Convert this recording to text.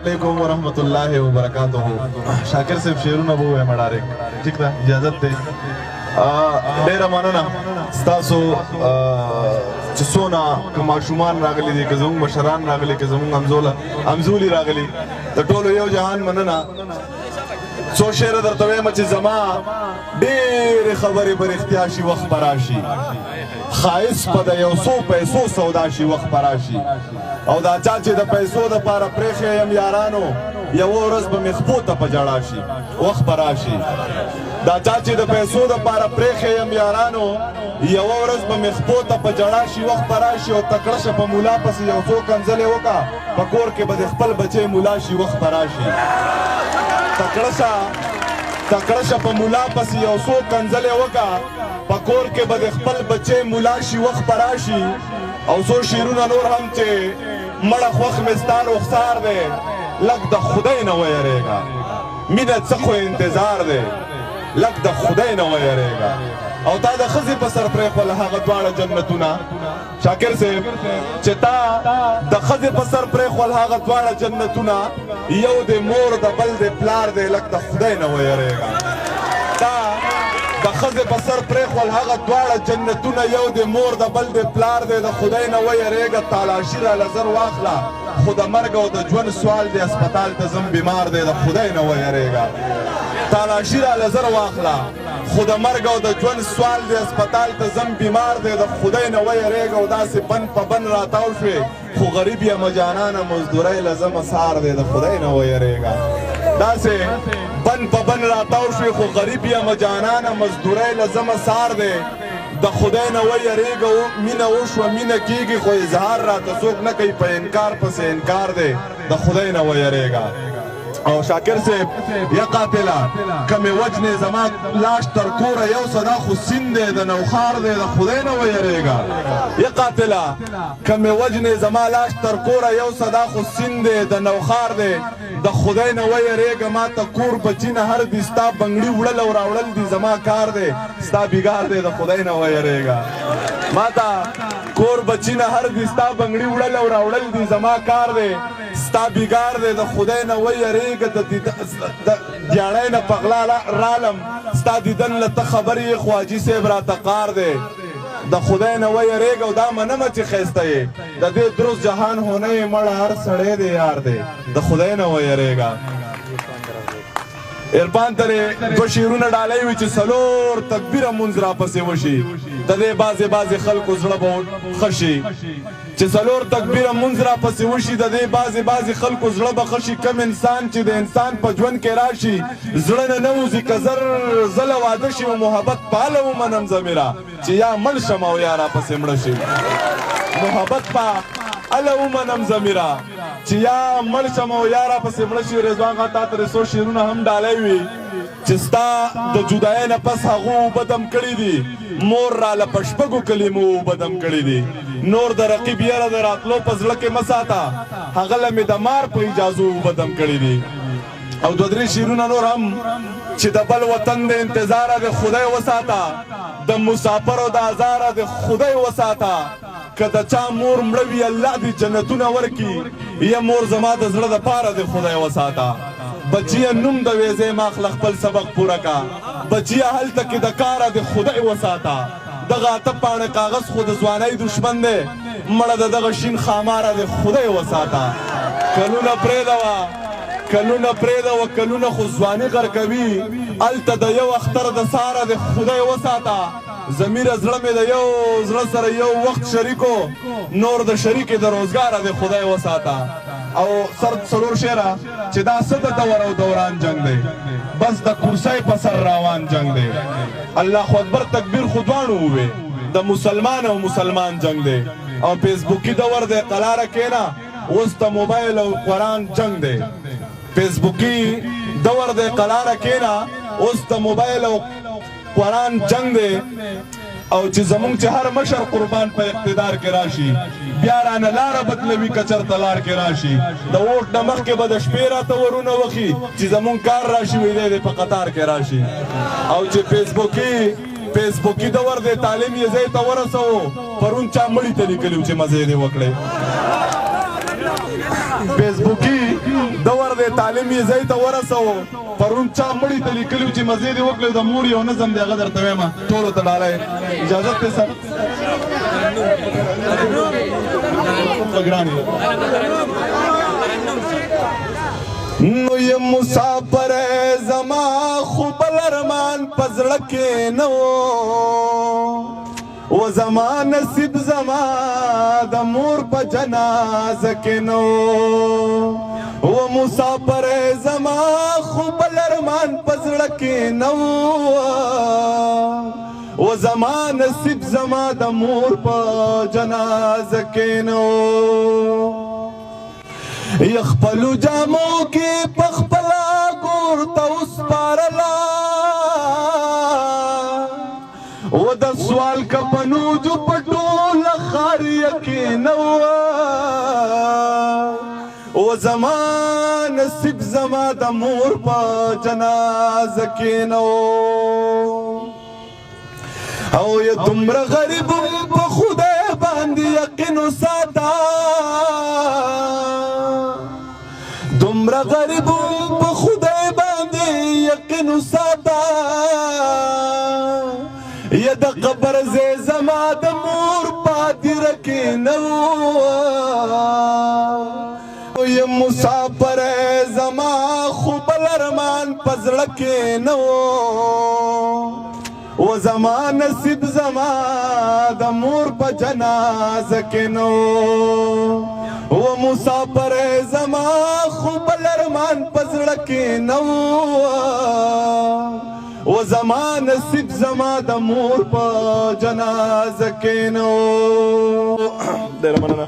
علیکم ورحمۃ اللہ وبرکاتہ. شاکر صاحب شعرونه به ووایم ډایرک. ټیک ده اجازت دی. ډېره مننه ستاسو چې څونه که ماشومان راغلي دي که زموږ مشران راغلي که زموږ همزولي راغلي د ټولو یو جهان مننه. څو شعره درته وایم چې زما ډېرې خبرې به رښتیا شي وخت به راشي. ښایست به د یو څو پیسو سودا شي وخت به راشي. او دا چا چې د پیسو دپاره پرېښی یم یارانو یوه ورځ به مې خپو ته په ژړا شي وخت به راشي. دا چا چې د پیسو دپاره پرېښی یم یارانو یوه ورځ به مې خپو ته په ژړا شي وخت به راشي. او تکړه شه په ملا پسې یو څو کنځلې وکړه په کور کې به د خپل بچی ملا شي وخت به راشي. تکړه شه په ملا پسې یو څو کنځلې وکړه په کور کې به د خپل بچی ملا شي وخت به راشي. او څو شعرونه نور هم چې مړه خوښ مې ستا رخسار دی لږ د خدای نه ویرېږه مینه څه خو انتظار دی لږ د خدای نه ویرېږه. او تا د ښځې په سر پرېښول هغه دواړه جنتونه شاکر صاحب چې تا د ښځې په سر پرېښول هغه دواړه جنتونه یو د مور د بل د پلار دی لږ د خدای نه ویرېږه. تا د ښځې په سر پرېښول هغه دواړه جنتونه یو د مور د بل د پلار دی د خدای نه ویرېږه. تالاشي راله زر واخله خو د مرګ او د ژوند سوال دی اسپتال ته ځم بیمار دی د خدای نه ویرېږه. تالاشي راله زر واخله خو د مرګ او د ژوند سوال دی اسپتال ته ځم بیمار دی د خدای نه ویرېږه. او داسې بن په بن راتاو شوې خو غریب یم جانانه مزدورۍ له زمه سار دی د خدای نه ویرېږه. داسې بن په بن راتاو شوې خو غریب یم جانانه مزدورۍ له زمه سار دی د خدای نه ویرېږه. مینه وشوه مینه کېږي خو اظهار راته څوک نه کوي په انکار پسې انکار دی د خدای نه ویرېږه. او شاکر صاحب یا قاتله که مې وجنې زما لاش تر کوره یو صدا خو سین دی د نوخار دی د خدای نه ویرېږه. یا قاتله که مې وجنې زما لاش تر کوره یو صدا خو سین دی د نوخار دی د خدای نه ویرېږه. ما ته کور بچي نه هر دي ستا بنګړي وړل او راوړل دي زما کار دی ستا بیګار دی د خدای نه ویرېږه. ما ته کور بچي نه هر دي ستا بنګړي وړل او راوړل دي زما کار دی ستا بیګار دی د خدای نه ویرېږه. د دیاړی نه پغلا رالم ستا دیدن له ته خبر یې خو حاجي صاحب راته قار دی د خدای نه ویرېږه. او دا منمه چې ښایسته یې د دې درست جهان هونه یې مړه هر سړی دی یار دی د خدای نه ویرېږه. عرفان ترې دوه شعرونه ډالۍ وي چې څلور تکبیره مونځ راپسې وشي د دې بعضې خلکو زړه به ښه شي چې څلور تکبیره مونځ راپسې وشي د دې بعضې خلکو زړه به ښه شي. کم انسان چې د انسان په ژوند کې راشي زړه نه نوځي که زر زله واده شي و محبت پاله ومنم ضمیره چې یا مړ شم او یا راپسې مړه شي. محبت په اله ومنم ضمیره چې یا مړ شم او یا راپسې مړه شي. رضوان خان تا ترې څو شعرونه هم ډالۍ وي چې ستا د جدایۍ نه پس هغو اوبه دم کړي دي مور راله په شپږو کلمو اوبه دم کړي دي. نور د رقیب یره د راتلو په زړه کې مه ساته هغه له مې د مار په اجازو اوبه دم کړي دي. او دوه درې شعرونه نور هم چې د بل وطن د انتظاره د خدای وساته د مسافرو د ازاره د خدای وساته که د چا مور مړه وي الله دې جنتونه ورکي یا مور زما د زړه دپاره د خدای وساته. بچیه نوم د ویزې ماخله خپل سبق پوره کا بچیه هلته کې د کاره د خدای وساته. دغه اته پاڼه کاغذ خو د ځوانۍ دشمن دی مړه د دغه شین خاماره د خدای وساته. کلونه پرېږده کلونه خو ځواني غرقوي هلته د یو اختر د ساره د خدای وساته. ضمیره زړه مې د یو زړه سره یو وخت شریکو نور د شریکې د روزګاره د خدای وساته. او څلور شعره چې دا څه د دور او دوران جنگ دی بس د کرسۍ په سر روان جنگ دی. الله اکبر تکبیر خو دواړو ووې د مسلمان او مسلمان جنگ دی. او فیسبوکي دور دی قلاره کېنه اوس د موبایل او قرآن جنگ دی. فیسبوکي دور دی قلاره کېنه اوس د موبایل او قرآن جنگ دی. او چې زمونږ چې هر مشر قربان په اقتدار کې راشي بیا رانه لاره بدلوي که چېرته لار کې راشي د ووټ نه مخکې به د شپې راته ورونه وخي چې زمونږ کار راشي وی دی په قطار کې راشي. او چې فیسبوکي دور دی تعلیم یې ځای ته ورسوو پرون چا مړي ته لیکلي چې مزې دې وکړئ. فیسبوکي دور د تعلیم یې ځای ته ورسوو پرون چا مړي ته لیکلي چې مزې دې وکړې د مور یو نظم دی هغه درته وایم ټولو ته ډالۍ اجازت دی سر ګران نو یم مسافر زما خو بل ارمان په زړه کې نه و زما نصیب زما د مور په جنازه کې نه و مسافر زما خو بل ارمان په زړه کې نه و زما نصیب زما د مور په جنازه کې نه یخپلو جامو کې پخپلا ګور ته وسپارلا و د سوال کپنو جو پټوله خار یقین و زما نصیب زما د مور په جنازه کې نو او یا دومره غریب په خدای باندې یقین وساته دومره غریب په خدای باندې یقین وساته یا د قبر ځای زما د مور پاتې کې نه و یم مسافر زما خو بل ارمان په زړه کې نه و زما نصیب زما د مور په جنازه کې نه و مسافر زما خو بل ارمان په زړه کې نه و زما نصیب زما د مور په جنازه کې نه ډېره مننه